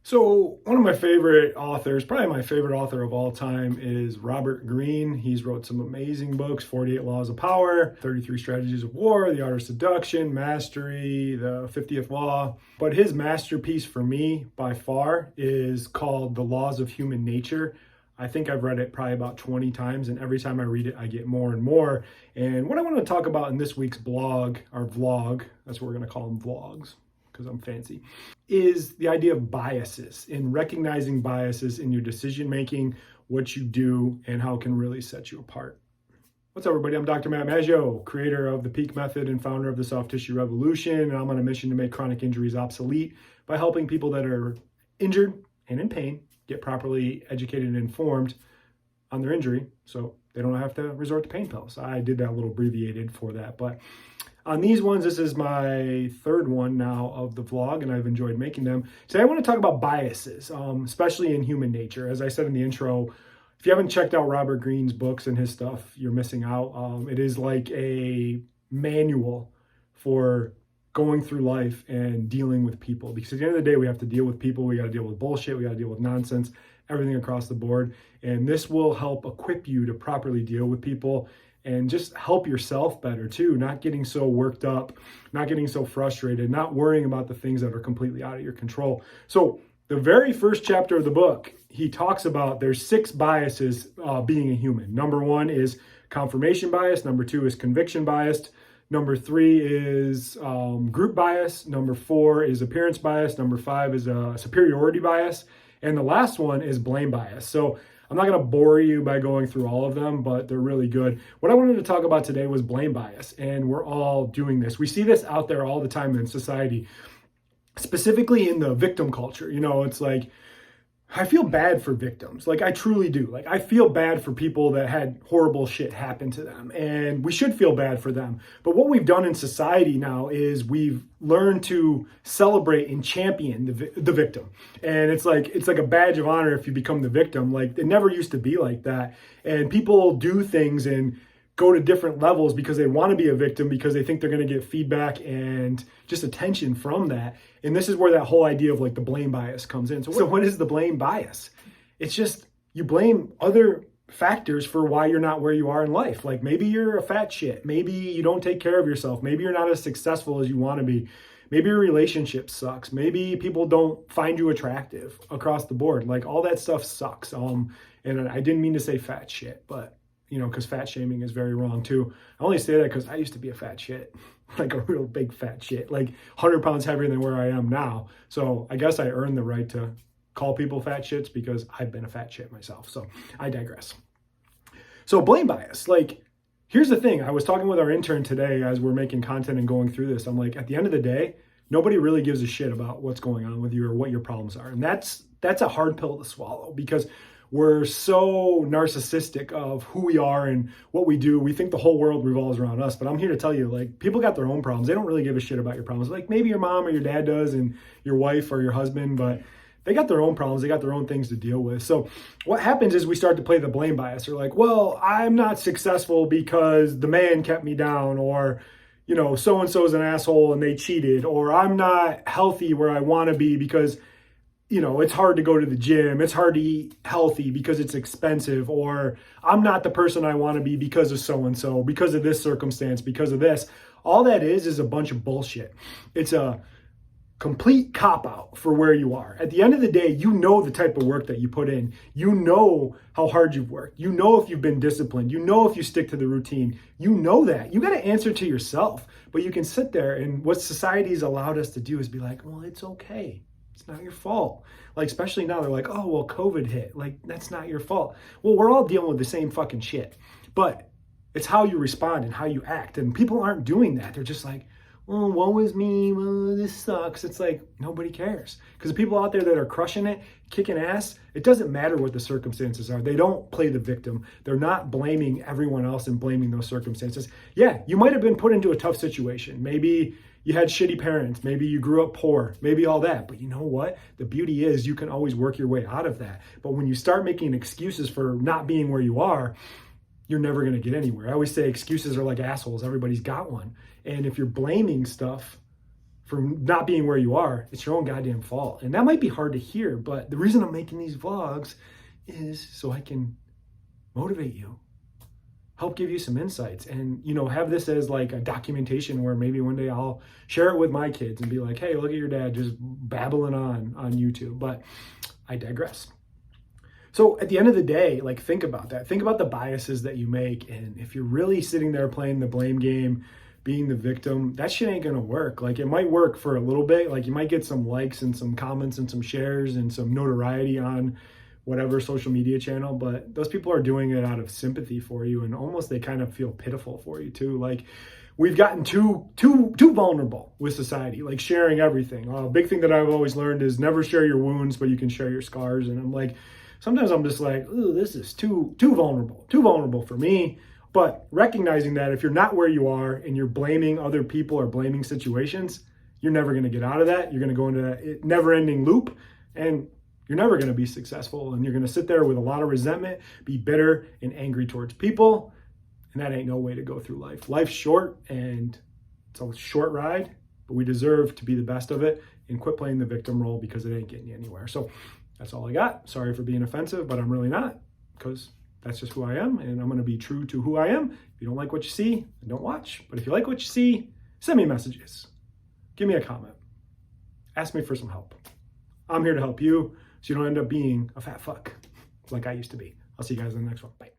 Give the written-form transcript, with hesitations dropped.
So one of my favorite authors, probably my favorite author of all time, is Robert Greene. He's wrote some amazing books: 48 Laws of Power, 33 Strategies of War, The Art of Seduction, Mastery, The 50th Law. But his masterpiece for me, by far, is called The Laws of Human Nature. I think I've read it probably about 20 times, and every time I read it, I get more and more. And what I want to talk about in this week's blog, or vlog, that's what we're going to call them, vlogs, because I'm fancy, is the idea of biases, and recognizing biases in your decision making, what you do, and how it can really set you apart. What's up, everybody? I'm Dr. Maggio, creator of the Peak Method and founder of the Soft Tissue Revolution, and I'm on a mission to make chronic injuries obsolete by helping people that are injured and in pain get properly educated and informed on their injury so they don't have to resort to pain pills. I did that a little abbreviated for that, but on these ones, this is my third one now of the vlog, and I've enjoyed making them. Today I want to talk about biases, especially in human nature. As I said in the intro, if you haven't checked out Robert Greene's books and his stuff, you're missing out. It is like a manual for going through life and dealing with people. Because at the end of the day, we have to deal with people. We got to deal with bullshit. We got to deal with nonsense, everything across the board. And this will help equip you to properly deal with people and just help yourself better too, not getting so worked up, not getting so frustrated, not worrying about the things that are completely out of your control. So the very first chapter of the book, he talks about there's 6 biases being a human. Number 1 is confirmation bias. Number 2 is conviction bias. Number 3 is group bias. Number 4 is appearance bias. Number 5 is superiority bias. And the last one is blame bias. So I'm not going to bore you by going through all of them, but they're really good. What I wanted to talk about today was blame bias, and we're all doing this. We see this out there all the time in society, specifically in the victim culture. You know, it's like, I feel bad for victims. Like, I truly do. Like, I feel bad for people that had horrible shit happen to them, and we should feel bad for them. But what we've done in society now is we've learned to celebrate and champion the victim. And it's like a badge of honor if you become the victim. Like, it never used to be like that. And people do things and go to different levels because they want to be a victim, because they think they're going to get feedback and just attention from that. And this is where that whole idea of like the blame bias comes in. So what is the blame bias? It's just you blame other factors for why you're not where you are in life. Like, maybe you're a fat shit. Maybe you don't take care of yourself. Maybe you're not as successful as you want to be. Maybe your relationship sucks. Maybe people don't find you attractive across the board. Like, all that stuff sucks. And I didn't mean to say fat shit, but you know, because fat shaming is very wrong too. I only say that because I used to be a fat shit, like a real big fat shit, like 100 pounds heavier than where I am now. So I guess I earned the right to call people fat shits because I've been a fat shit myself. So I digress. So blame bias, like, here's the thing. I was talking with our intern today as we're making content and going through this. I'm like, at the end of the day, nobody really gives a shit about what's going on with you or what your problems are. And that's a hard pill to swallow, because we're so narcissistic of who we are and what we do. We think the whole world revolves around us. But I'm here to tell you, like, people got their own problems. They don't really give a shit about your problems. Like, maybe your mom or your dad does, and your wife or your husband, but they got their own problems. They got their own things to deal with. So what happens is we start to play the blame bias. We're like, well, I'm not successful because the man kept me down, or, you know, so-and-so is an asshole and they cheated, or I'm not healthy where I want to be because, you know, it's hard to go to the gym. It's hard to eat healthy because it's expensive, or I'm not the person I want to be because of so-and-so, because of this circumstance, because of this. All that is a bunch of bullshit. It's a complete cop-out for where you are. At the end of the day, you know the type of work that you put in. You know how hard you've worked. You know if you've been disciplined. You know if you stick to the routine. You know that. You got to answer to yourself. But you can sit there, and what society's allowed us to do is be like, well, it's okay. It's not your fault. Like, especially now, they're like, oh, well, COVID hit. Like, that's not your fault. Well, we're all dealing with the same fucking shit. But it's how you respond and how you act. And people aren't doing that. They're just like, oh, woe is me. Well, this sucks. It's like, nobody cares. Because the people out there that are crushing it, kicking ass, it doesn't matter what the circumstances are. They don't play the victim. They're not blaming everyone else and blaming those circumstances. Yeah, you might have been put into a tough situation. Maybe you had shitty parents. Maybe you grew up poor. Maybe all that. But you know what? The beauty is you can always work your way out of that. But when you start making excuses for not being where you are, you're never going to get anywhere. I always say excuses are like assholes. Everybody's got one. And if you're blaming stuff for not being where you are, it's your own goddamn fault. And that might be hard to hear, but the reason I'm making these vlogs is so I can motivate you, help give you some insights, and, you know, have this as like a documentation where maybe one day I'll share it with my kids and be like, hey, look at your dad just babbling on YouTube. But I digress. So at the end of the day, like, think about that. Think about the biases that you make. And if you're really sitting there playing the blame game, being the victim, that shit ain't gonna work. Like, it might work for a little bit. Like, you might get some likes and some comments and some shares and some notoriety on whatever social media channel, but those people are doing it out of sympathy for you, and almost they kind of feel pitiful for you too. Like, we've gotten too vulnerable with society, like sharing everything. A big thing that I've always learned is never share your wounds, but you can share your scars. And I'm like, sometimes I'm just like, ooh, this is too vulnerable for me. But recognizing that if you're not where you are and you're blaming other people or blaming situations, you're never going to get out of that. You're going to go into a never-ending loop, and you're never going to be successful. And you're going to sit there with a lot of resentment, be bitter and angry towards people. And that ain't no way to go through life. Life's short, and it's a short ride, but we deserve to be the best of it and quit playing the victim role, because it ain't getting you anywhere. So that's all I got. Sorry for being offensive, but I'm really not, because that's just who I am, and I'm going to be true to who I am. If you don't like what you see, then don't watch. But if you like what you see, send me messages. Give me a comment. Ask me for some help. I'm here to help you so you don't end up being a fat fuck like I used to be. I'll see you guys in the next one. Bye.